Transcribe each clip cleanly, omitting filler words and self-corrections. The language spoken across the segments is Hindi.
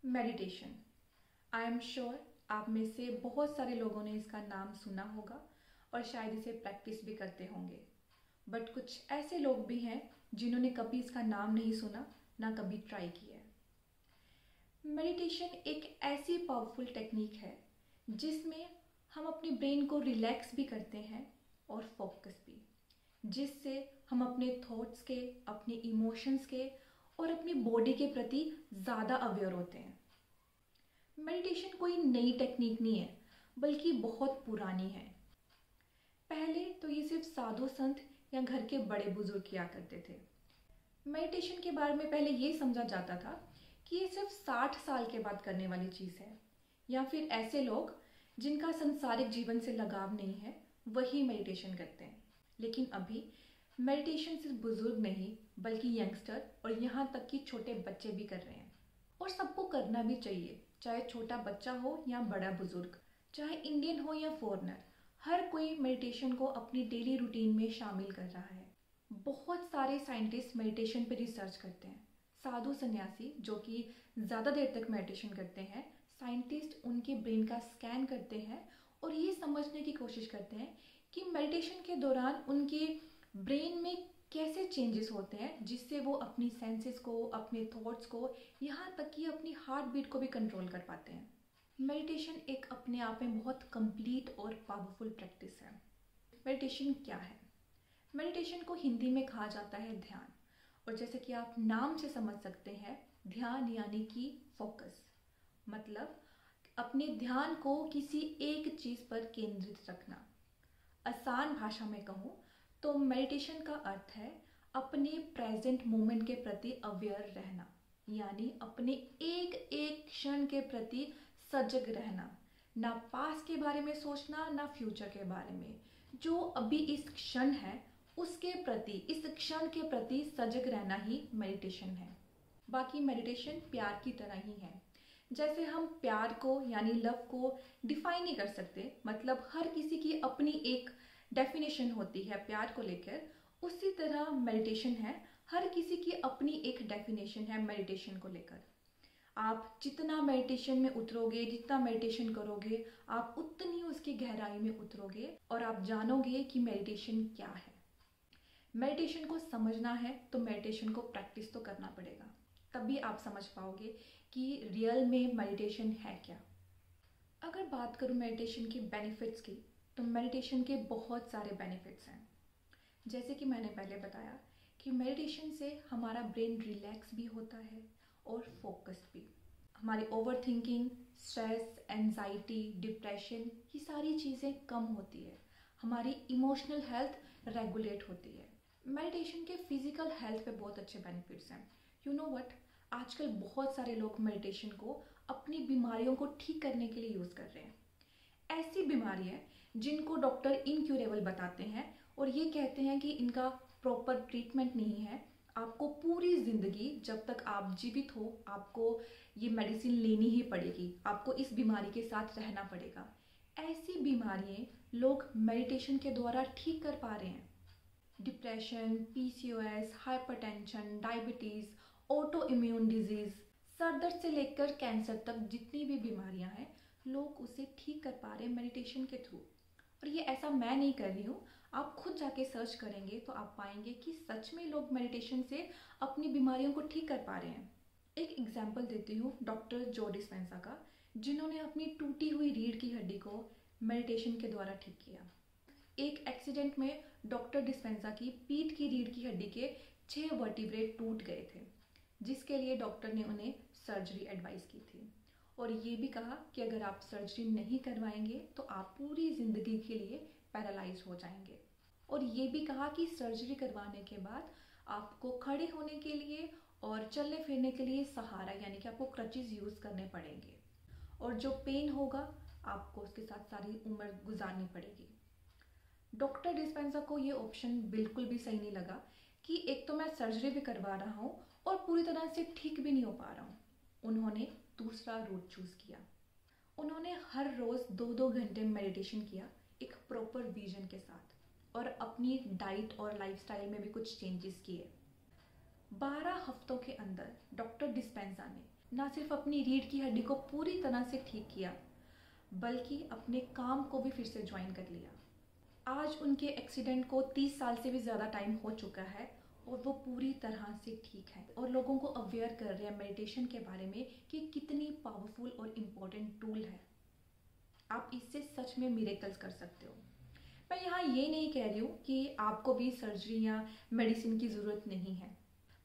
मेडिटेशन। आई एम श्योर आप में से बहुत सारे लोगों ने इसका नाम सुना होगा और शायद इसे प्रैक्टिस भी करते होंगे, बट कुछ ऐसे लोग भी हैं जिन्होंने कभी इसका नाम नहीं सुना, ना कभी ट्राई किया है। मेडिटेशन एक ऐसी पावरफुल टेक्निक है जिसमें हम अपने ब्रेन को रिलैक्स भी करते हैं और फोकस भी, जिससे हम अपने थॉट्स के, अपने इमोशंस के और अपनी बॉडी के प्रति ज़्यादा अवेयर होते हैं। मेडिटेशन कोई नई टेक्निक नहीं है, बल्कि बहुत पुरानी है। पहले तो ये सिर्फ साधु संत या घर के बड़े बुजुर्ग किया करते थे। मेडिटेशन के बारे में पहले ये समझा जाता था कि ये सिर्फ 60 साल के बाद करने वाली चीज़ है, या फिर ऐसे लोग जिनका संसारिक जीवन से लगाव नहीं है वही मेडिटेशन करते हैं। लेकिन अभी मेडिटेशन सिर्फ बुजुर्ग नहीं, बल्कि यंगस्टर और यहाँ तक कि छोटे बच्चे भी कर रहे हैं। और सबको करना भी चाहिए, चाहे छोटा बच्चा हो या बड़ा बुजुर्ग, चाहे इंडियन हो या फॉरेनर, हर कोई मेडिटेशन को अपनी डेली रूटीन में शामिल कर रहा है। बहुत सारे साइंटिस्ट मेडिटेशन पर रिसर्च करते हैं। साधु सन्यासी जो कि ज़्यादा देर तक मेडिटेशन करते हैं, साइंटिस्ट उनके ब्रेन का स्कैन करते हैं और ये समझने की कोशिश करते हैं कि मेडिटेशन के दौरान उनके ब्रेन में कैसे चेंजेस होते हैं, जिससे वो अपनी सेंसेस को, अपने थॉट्स को, यहाँ तक कि अपनी हार्ट बीट को भी कंट्रोल कर पाते हैं। मेडिटेशन एक अपने आप में बहुत कंप्लीट और पावरफुल प्रैक्टिस है। मेडिटेशन क्या है? मेडिटेशन को हिंदी में कहा जाता है ध्यान, और जैसे कि आप नाम से समझ सकते हैं, ध्यान यानी कि फोकस, मतलब अपने ध्यान को किसी एक चीज़ पर केंद्रित रखना। आसान भाषा में कहूँ तो मेडिटेशन का अर्थ है अपने प्रेजेंट मोमेंट के प्रति अवेयर रहना, यानी अपने एक एक क्षण के प्रति सजग रहना। ना पास्ट के बारे में सोचना, ना फ्यूचर के बारे में। जो अभी इस क्षण है उसके प्रति, इस क्षण के प्रति सजग रहना ही मेडिटेशन है। बाकी मेडिटेशन प्यार की तरह ही है। जैसे हम प्यार को यानी लव को डिफाइन नहीं कर सकते, मतलब हर किसी की अपनी एक डेफिनेशन होती है प्यार को लेकर, उसी तरह मेडिटेशन है, हर किसी की अपनी एक डेफिनेशन है मेडिटेशन को लेकर। आप जितना मेडिटेशन में उतरोगे, जितना मेडिटेशन करोगे, आप उतनी उसकी गहराई में उतरोगे और आप जानोगे कि मेडिटेशन क्या है। मेडिटेशन को समझना है तो मेडिटेशन को प्रैक्टिस तो करना पड़ेगा, तभी आप समझ पाओगे कि रियल में मेडिटेशन है क्या। अगर बात करूँ मेडिटेशन के बेनिफिट्स की, तो मेडिटेशन के बहुत सारे बेनिफिट्स हैं। जैसे कि मैंने पहले बताया कि मेडिटेशन से हमारा ब्रेन रिलैक्स भी होता है और फोकस्ड भी। हमारी over thinking, stress, anxiety, depression, ये सारी चीज़ें कम होती है। हमारी इमोशनल हेल्थ रेगुलेट होती है। मेडिटेशन के फिजिकल हेल्थ पे बहुत अच्छे बेनिफिट्स हैं। यू नो व्हाट, आजकल बहुत सारे लोग मेडिटेशन को अपनी बीमारियों को ठीक करने के लिए यूज़ कर रहे हैं। ऐसी बीमारियां जिनको डॉक्टर इनक्यूरेबल बताते हैं और ये कहते हैं कि इनका प्रॉपर ट्रीटमेंट नहीं है, आपको पूरी ज़िंदगी जब तक आप जीवित हो आपको ये मेडिसिन लेनी ही पड़ेगी, आपको इस बीमारी के साथ रहना पड़ेगा। ऐसी बीमारियां लोग मेडिटेशन के द्वारा ठीक कर पा रहे हैं। Depression, PCOS, hypertension, diabetes, auto immune disease, sir दर्द से लेकर कैंसर तक जितनी भी बीमारियां हैं, लोग उसे ठीक कर पा रहे हैं मेडिटेशन के थ्रू। और ये ऐसा मैं नहीं कर रही हूँ, आप खुद जाके सर्च करेंगे तो आप पाएंगे कि सच में लोग मेडिटेशन से अपनी बीमारियों को ठीक कर पा रहे हैं। एक एग्जाम्पल देती हूँ डॉक्टर जो डिस्पेंजा का, जिन्होंने अपनी टूटी हुई रीढ़ की हड्डी को मेडिटेशन के द्वारा ठीक किया। एक एक्सीडेंट में डॉक्टर डिस्पेंजा की पीठ की रीढ़ की हड्डी के 6 वर्टिब्रे टूट गए थे, जिसके लिए डॉक्टर ने उन्हें सर्जरी एडवाइस की थी और ये भी कहा कि अगर आप सर्जरी नहीं करवाएंगे तो आप पूरी ज़िंदगी के लिए पैरालाइज हो जाएंगे। और ये भी कहा कि सर्जरी करवाने के बाद आपको खड़े होने के लिए और चलने फिरने के लिए सहारा यानी कि आपको क्रचेस यूज़ करने पड़ेंगे, और जो पेन होगा आपको उसके साथ सारी उम्र गुजारनी पड़ेगी। डॉक्टर डिस्पेंजा को ये ऑप्शन बिल्कुल भी सही नहीं लगा कि एक तो मैं सर्जरी भी करवा रहा हूँ और पूरी तरह से ठीक भी नहीं हो पा रहा हूँ। उन्होंने दूसरा रूट चूज़ किया। उन्होंने हर रोज़ 2-2 घंटे मेडिटेशन किया एक प्रॉपर विजन के साथ, और अपनी डाइट और लाइफस्टाइल में भी कुछ चेंजेस किए। 12 हफ्तों के अंदर डॉक्टर डिस्पेंजा ने ना सिर्फ अपनी रीढ़ की हड्डी को पूरी तरह से ठीक किया, बल्कि अपने काम को भी फिर से ज्वाइन कर लिया। आज उनके एक्सीडेंट को 30 साल से भी ज़्यादा टाइम हो चुका है और वो पूरी तरह से ठीक है और लोगों को अवेयर कर रहे हैं मेडिटेशन के बारे में कि कितनी पावरफुल और इम्पोर्टेंट टूल है। आप इससे सच में मिरेकल्स कर सकते हो। मैं यहाँ ये नहीं कह रही हूँ कि आपको भी सर्जरी या मेडिसिन की ज़रूरत नहीं है,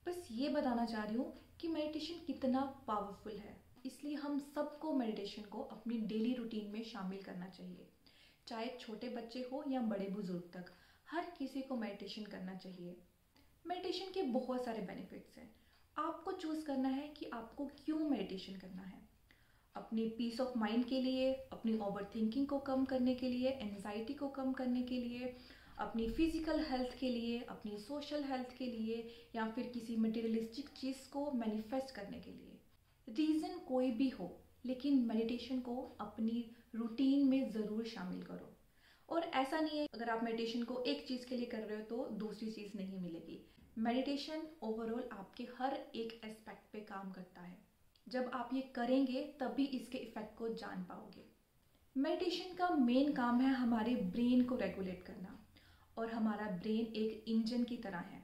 बस ये बताना चाह रही हूँ कि मेडिटेशन कितना पावरफुल है। इसलिए हम सबको मेडिटेशन को अपनी डेली रूटीन में शामिल करना चाहिए, चाहे छोटे बच्चे हो या बड़े बुजुर्ग तक, हर किसी को मेडिटेशन करना चाहिए। मेडिटेशन के बहुत सारे बेनिफिट्स हैं। आपको चूज़ करना है कि आपको क्यों मेडिटेशन करना है। अपनी पीस ऑफ माइंड के लिए, अपनी ओवर थिंकिंग को कम करने के लिए, एंजाइटी को कम करने के लिए, अपनी फिजिकल हेल्थ के लिए, अपनी सोशल हेल्थ के लिए, या फिर किसी मटेरियलिस्टिक चीज़ को मैनिफेस्ट करने के लिए। रीज़न कोई भी हो, लेकिन मेडिटेशन को अपनी रूटीन में ज़रूर शामिल करो। और ऐसा नहीं है अगर आप मेडिटेशन को एक चीज़ के लिए कर रहे हो तो दूसरी चीज़ नहीं मिलेगी। मेडिटेशन ओवरऑल आपके हर एक एस्पेक्ट पे काम करता है। जब आप ये करेंगे तभी इसके इफेक्ट को जान पाओगे। मेडिटेशन का मेन काम है हमारे ब्रेन को रेगुलेट करना, और हमारा ब्रेन एक इंजन की तरह है।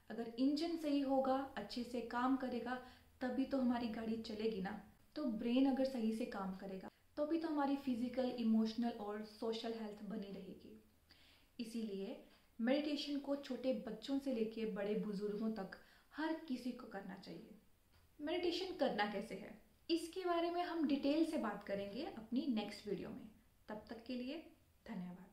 अगर इंजन सही होगा, अच्छे से काम करेगा, तभी तो हमारी गाड़ी चलेगी ना। तो ब्रेन अगर सही से काम करेगा तो भी तो हमारी फिजिकल, इमोशनल और सोशल हेल्थ बनी रहेगी। इसीलिए मेडिटेशन को छोटे बच्चों से लेके बड़े बुजुर्गों तक हर किसी को करना चाहिए। मेडिटेशन करना कैसे है, इसके बारे में हम डिटेल से बात करेंगे अपनी नेक्स्ट वीडियो में। तब तक के लिए धन्यवाद।